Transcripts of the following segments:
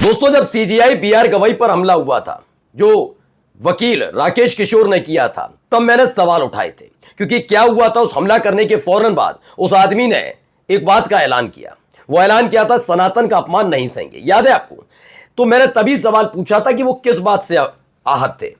दोस्तों, जब CGI B R Gavai पर हमला हुआ था, जो वकील राकेश किशोर ने किया था, तब मैंने सवाल उठाए थे। क्योंकि क्या हुआ था, उस हमला करने के फौरन बाद उस आदमी ने एक बात का ऐलान किया। वो ऐलान किया था, सनातन का अपमान नहीं सहेंगे। याद है आपको? तो मैंने तभी सवाल पूछा था कि वो किस बात से आहत थे।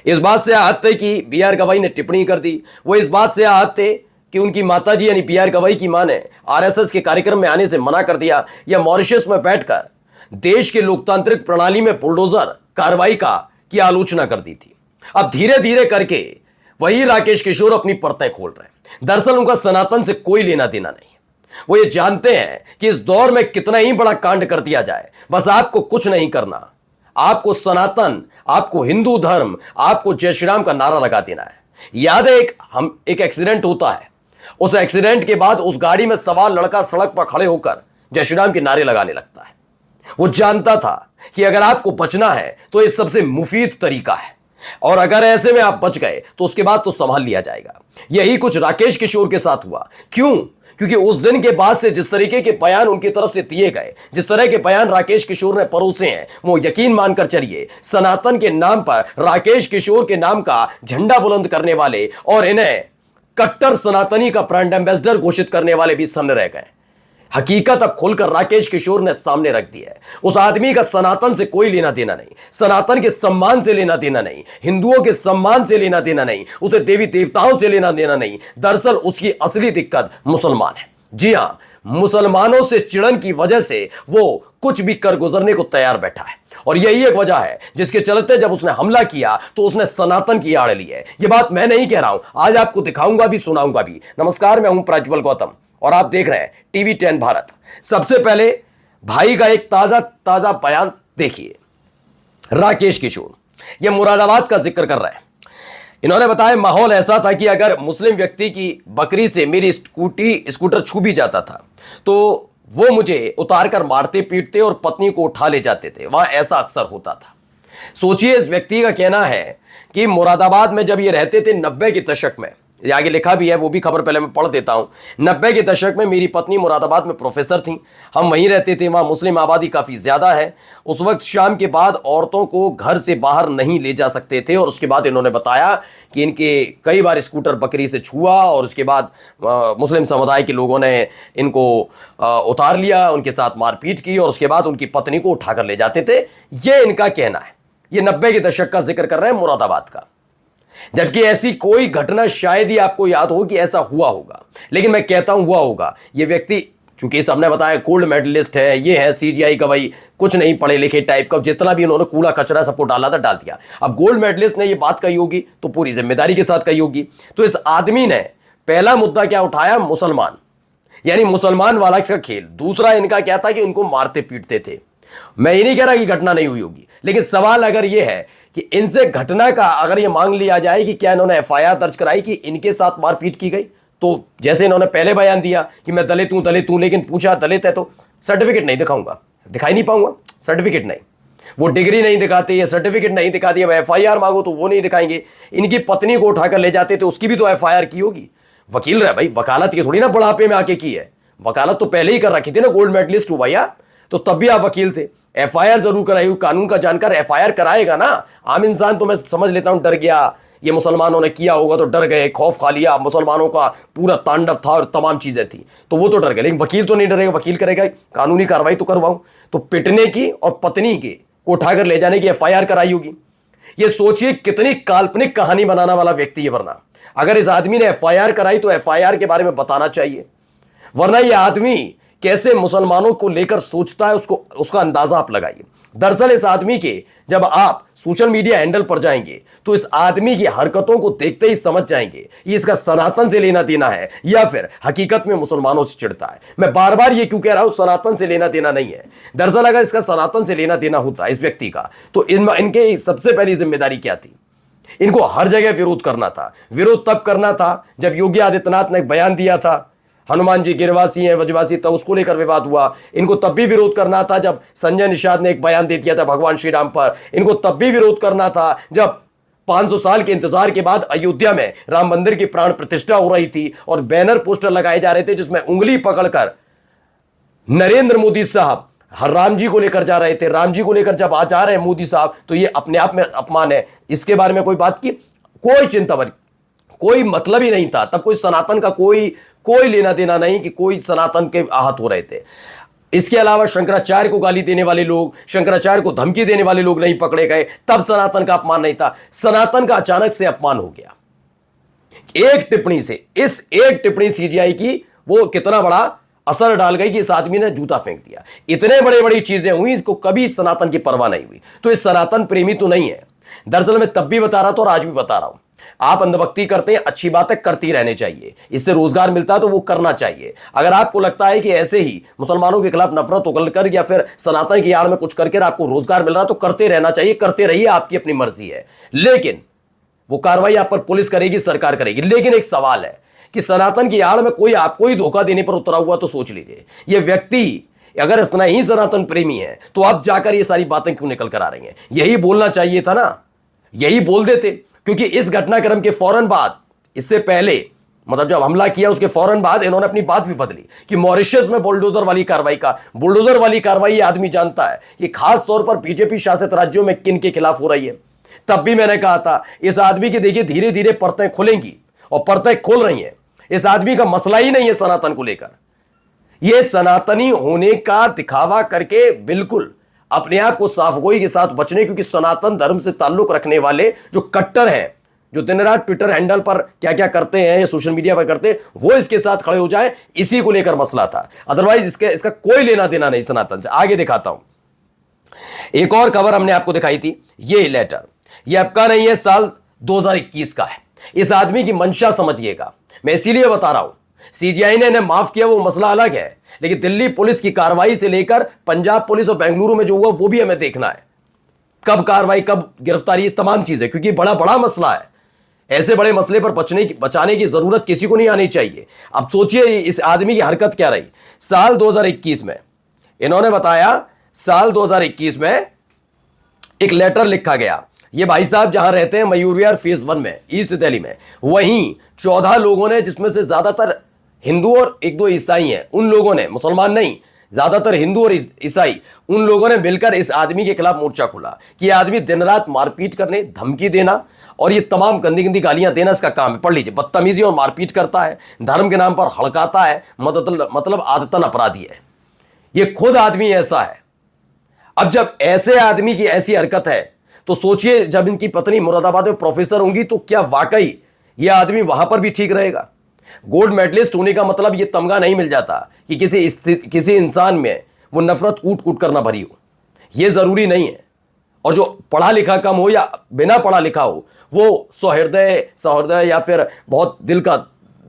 इस बात से आहत थे कि बीआर गवई ने टिप्पणी कर दी। वो इस बात से आहत थे कि उनकी माताजी यानी बीआर गवई की मां ने आरएसएस के कार्यक्रम में आने से मना कर दिया, या मॉरिशस में बैठकर देश के लोकतांत्रिक प्रणाली में बुलडोजर कार्रवाई की आलोचना कर दी थी। अब धीरे धीरे करके वही राकेश किशोर अपनी परतें खोल रहे हैं। दरअसल उनका सनातन से कोई लेना देना नहीं है। वो ये जानते हैं कि इस दौर में कितना ही बड़ा कांड कर दिया जाए, बस आपको कुछ नहीं करना। आपको सनातन, आपको हिंदू धर्म, आपको जय श्री राम का नारा लगा देना है। याद है, एक एक्सीडेंट होता है। उस एक्सीडेंट के बाद उस गाड़ी में सवार लड़का सड़क पर खड़े होकर जय श्री राम के नारे लगाने लगता है। वो जानता था कि अगर आपको बचना है तो ये सबसे मुफीद तरीका है, और अगर ऐसे में आप बच गए तो उसके बाद तो संभाल लिया जाएगा। यही कुछ राकेश किशोर के साथ हुआ। क्यों? क्योंकि उस दिन के बाद से जिस तरीके के बयान उनकी तरफ से दिए गए, जिस तरह के बयान राकेश किशोर ने परोसे हैं, वो यकीन मानकर चलिए, सनातन के नाम पर राकेश किशोर के नाम का झंडा बुलंद करने वाले और इन्हें कट्टर सनातनी का ब्रांड एम्बेसडर घोषित करने वाले भी सामने रह गए। हकीकत अब खुलकर राकेश किशोर ने सामने रख दी है। उस आदमी का सनातन से कोई लेना देना नहीं, सनातन के सम्मान से लेना देना नहीं, हिंदुओं के सम्मान से लेना देना नहीं, उसे देवी देवताओं से लेना देना नहीं। दरअसल उसकी असली दिक्कत मुसलमान है। जी हां, मुसलमानों से चिड़न की वजह से वो कुछ भी कर गुजरने को तैयार बैठा है, और यही एक वजह है जिसके चलते जब उसने हमला किया तो उसने सनातन की आड़ ली है। यह बात मैं नहीं कह रहा हूं, आज आपको दिखाऊंगा भी, सुनाऊंगा भी। नमस्कार, मैं हूं प्रज्वल गौतम और आप देख रहे हैं टीवी 10 भारत। सबसे पहले भाई का एक ताजा ताजा बयान देखिए। राकेश किशोर ये मुरादाबाद का जिक्र कर रहे हैं। इन्होंने बताया, माहौल ऐसा था कि अगर मुस्लिम व्यक्ति की बकरी से मेरी स्कूटर छू भी जाता था तो वो मुझे उतार कर मारते पीटते और पत्नी को उठा ले जाते थे। वहां ऐसा अक्सर होता था। सोचिए, इस व्यक्ति का कहना है कि मुरादाबाद में जब ये रहते थे 90 के दशक में, ये आगे लिखा भी है, वो भी खबर पहले मैं पढ़ देता हूं। 90 के दशक में मेरी पत्नी मुरादाबाद में प्रोफेसर थी, हम वहीं रहते थे। वहां मुस्लिम आबादी काफ़ी ज़्यादा है। उस वक्त शाम के बाद औरतों को घर से बाहर नहीं ले जा सकते थे। और उसके बाद इन्होंने बताया कि इनके कई बार स्कूटर बकरी से छुआ और उसके बाद मुस्लिम समुदाय के लोगों ने इनको उतार लिया, उनके साथ मारपीट की और उसके बाद उनकी पत्नी को उठाकर ले जाते थे। ये इनका कहना है। ये 90 के दशक का जिक्र कर रहे हैं, मुरादाबाद का। जबकि ऐसी कोई घटना शायद ही आपको याद हो कि ऐसा हुआ होगा, लेकिन मैं कहता हूं हुआ होगा। ये व्यक्ति, चूंकि सबने बताया गोल्ड मेडलिस्ट है, ये है सीजीआई गवई, कुछ नहीं पढ़े लिखे टाइप का, जितना भी उन्होंने कूड़ा कचरा सबको डाला था डाल दिया। अब गोल्ड मेडलिस्ट ने ये बात कही होगी तो पूरी जिम्मेदारी के साथ कही होगी। तो इस आदमी ने पहला मुद्दा क्या उठाया? मुसलमान, यानी मुसलमान वाला का खेल। दूसरा इनका क्या था कि उनको मारते पीटते थे। मैं ये नहीं कह रहा कि घटना नहीं हुई होगी, लेकिन सवाल अगर यह है कि इनसे घटना का अगर ये मांग लिया जाए कि क्या इन्होंने एफआईआर दर्ज कराई कि इनके साथ मारपीट की गई, तो जैसे इन्होंने पहले बयान दिया कि मैं दलित हूं, लेकिन पूछा दलित है तो सर्टिफिकेट नहीं दिखाऊंगा, दिखाई नहीं पाऊंगा, सर्टिफिकेट नहीं, वो डिग्री नहीं दिखाते, ये सर्टिफिकेट नहीं दिखा दिया। एफआईआर मांगो तो वो नहीं दिखाएंगे। इनकी पत्नी को उठाकर ले जाते थे, उसकी भी तो एफआईआर की होगी। वकील रहे भाई, वकालत की थोड़ी ना बुढ़ापे में आके की है, वकालत तो पहले ही कर रखी थी ना। गोल्ड मेडलिस्ट हुआ भैया, तो तब भी आप वकील थे। एफआईआर जरूर कराई हुई, कानून का जानकार एफआईआर कराएगा ना। आम इंसान तो मैं समझ लेता हूं डर गया, ये मुसलमानों ने किया होगा तो डर गए, खौफ खा लिया, मुसलमानों का पूरा तांडव था और तमाम चीजें थी तो वो तो डर गए। लेकिन वकील तो नहीं डरेगा, वकील करेगा कानूनी कार्रवाई तो करवाऊं। तो पिटने की और पत्नी की को उठाकर ले जाने की एफआईआर कराई होगी। ये सोचिए कितनी काल्पनिक कहानी बनाने वाला व्यक्ति है। वरना अगर इस आदमी ने एफआईआर कराई तो एफआईआर के बारे में बताना चाहिए, वरना यह आदमी कैसे मुसलमानों को लेकर सोचता है उसका अंदाजा आप लगाइए। दरअसल इस आदमी के जब आप सोशल मीडिया हैंडल पर जाएंगे तो इस आदमी की हरकतों को देखते ही समझ जाएंगे ये इसका सनातन से लेना देना है या फिर हकीकत में मुसलमानों से चिढ़ता है। मैं बार बार ये क्यों कह रहा हूं, सनातन से लेना देना नहीं है। दरअसल अगर इसका सनातन से लेना देना होता इस व्यक्ति का, तो इनके सबसे पहली जिम्मेदारी क्या थी? इनको हर जगह विरोध करना था। विरोध तब करना था जब योगी आदित्यनाथ ने बयान दिया था हनुमान जी गिरवासी हैं, वजवासी, तब उसको लेकर विवाद हुआ। इनको तब भी विरोध करना था जब संजय निषाद ने एक बयान दे दिया था भगवान श्री राम पर। इनको तब भी विरोध करना था जब 500 साल के इंतजार के बाद अयोध्या में राम मंदिर की प्राण प्रतिष्ठा हो रही थी और बैनर पोस्टर लगाए जा रहे थे जिसमें उंगली पकड़कर नरेंद्र मोदी साहब हर राम जी को लेकर जा रहे थे, राम जी को लेकर जब आ जा रहे हैं मोदी साहब, तो ये अपने आप में अपमान है। इसके बारे में कोई बात की, कोई चिंता बनी, कोई मतलब ही नहीं था तब, कोई सनातन का कोई लेना देना नहीं कि कोई सनातन के आहत हो रहे थे। इसके अलावा शंकराचार्य को गाली देने वाले लोग, शंकराचार्य को धमकी देने वाले लोग नहीं पकड़े गए, तब सनातन का अपमान नहीं था। सनातन का अचानक से अपमान हो गया एक टिप्पणी से। इस एक टिप्पणी सीजीआई की वो कितना बड़ा असर डाल गई कि इस आदमी ने जूता फेंक दिया। इतने बड़ी बड़ी चीजें हुई, इसको कभी सनातन की परवाह नहीं हुई। तो इस सनातन प्रेमी तो नहीं है। दरअसल मैं तब भी बता रहा था और आज भी बता रहा हूं, आप अंधभक्ति करते हैं, अच्छी बातें करती रहनी चाहिए, इससे रोजगार मिलता है तो वो करना चाहिए। अगर आपको लगता है कि ऐसे ही मुसलमानों के खिलाफ नफरत उगलकर या फिर सनातन की आड़ में कुछ करके आपको रोजगार मिल रहा है तो करते रहना चाहिए, करते रहिए, आपकी अपनी मर्जी है। लेकिन वो कार्रवाई आप पर पुलिस करेगी, सरकार करेगी। लेकिन एक सवाल है कि सनातन की आड़ में कोई आपको ही धोखा देने पर उतरा हुआ, तो सोच लीजिए ये व्यक्ति अगर इतना ही सनातन प्रेमी है तो अब जाकर ये सारी बातें क्यों निकल कर आ रही हैं? यही बोलना चाहिए था ना, यही बोल देते। क्योंकि इस घटनाक्रम के फौरन बाद, इससे पहले मतलब जब हमला किया उसके फौरन बाद इन्होंने अपनी बात भी बदली कि मॉरिशस में बुलडोजर वाली कार्रवाई ये आदमी जानता है कि खास तौर पर बीजेपी शासित राज्यों में किन के खिलाफ हो रही है। तब भी मैंने कहा था इस आदमी की देखिए धीरे धीरे परतें खुलेंगी और परतें खोल रही हैं। इस आदमी का मसला ही नहीं है सनातन को लेकर, यह सनातनी होने का दिखावा करके बिल्कुल अपने आप को साफगोई के साथ बचने, क्योंकि सनातन धर्म से ताल्लुक रखने वाले जो कट्टर हैं, जो दिन रात ट्विटर हैंडल पर क्या क्या करते हैं या सोशल मीडिया पर करते हैं, वो इसके साथ खड़े हो जाए, इसी को लेकर मसला था। अदरवाइज इसका कोई लेना देना नहीं सनातन से। आगे दिखाता हूं, एक और खबर हमने आपको दिखाई थी। ये लेटर ये आपका नहीं है, साल 2021 का है। इस आदमी की मंशा समझिएगा, मैं इसीलिए बता रहा हूं। सीजीआई ने इन्हें माफ किया वो मसला अलग है, लेकिन दिल्ली पुलिस की कार्रवाई से लेकर पंजाब पुलिस और बेंगलुरु में जो हुआ वो भी हमें देखना है। कब कार्रवाई, कब गिरफ्तारी, तमाम चीजें, क्योंकि बड़ा मसला है। ऐसे बड़े मसले पर बचाने की जरूरत किसी को नहीं आनी चाहिए। अब सोचिए इस आदमी की हरकत क्या रही। साल 2021 में इन्होंने बताया, साल 2021 में एक लेटर लिखा गया। ये भाई साहब जहां रहते हैं मयूर विहार फेज 1 में, ईस्ट दिल्ली में, वहीं 14 लोगों ने, जिसमें से ज्यादातर हिंदू और 1-2 ईसाई हैं, उन लोगों ने, मुसलमान नहीं, ज्यादातर हिंदू और ईसाई, उन लोगों ने मिलकर इस आदमी के खिलाफ मोर्चा खोला कि यह आदमी दिन रात मारपीट करने, धमकी देना और ये तमाम गंदी गंदी गालियां देना इसका काम है। पढ़ लीजिए, बदतमीजी और मारपीट करता है, धर्म के नाम पर हड़काता है, मतलब आदतन अपराधी है। ये खुद आदमी ऐसा है। अब जब ऐसे आदमी की ऐसी हरकत है तो सोचिए जब इनकी पत्नी मुरादाबाद में प्रोफेसर होंगी तो क्या वाकई यह आदमी वहां पर भी ठीक रहेगा? गोल्ड मेडलिस्ट होने का मतलब यह तमगा नहीं मिल जाता कि किसी इंसान में वो नफरत कूट कूट करना भरी हो, यह जरूरी नहीं है। और जो पढ़ा लिखा कम हो या बिना पढ़ा लिखा हो, वो सहृदय या फिर बहुत दिल का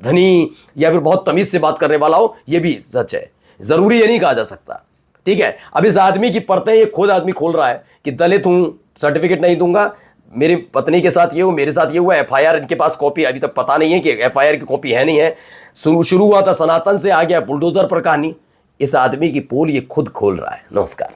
धनी या फिर बहुत तमीज से बात करने वाला हो, यह भी सच है। जरूरी ये नहीं कहा जा सकता, ठीक है। अब इस आदमी की परतें ये खुद आदमी खोल रहा है कि दलित हूं, सर्टिफिकेट नहीं दूंगा, मेरी पत्नी के साथ ये हो, मेरे साथ ये हुआ, एफआईआर इनके पास कॉपी अभी तक पता नहीं है कि एफआईआर की कॉपी है नहीं है। शुरू हुआ था सनातन से, आ गया बुलडोजर पर कहानी। इस आदमी की पोल ये खुद खोल रहा है। नमस्कार।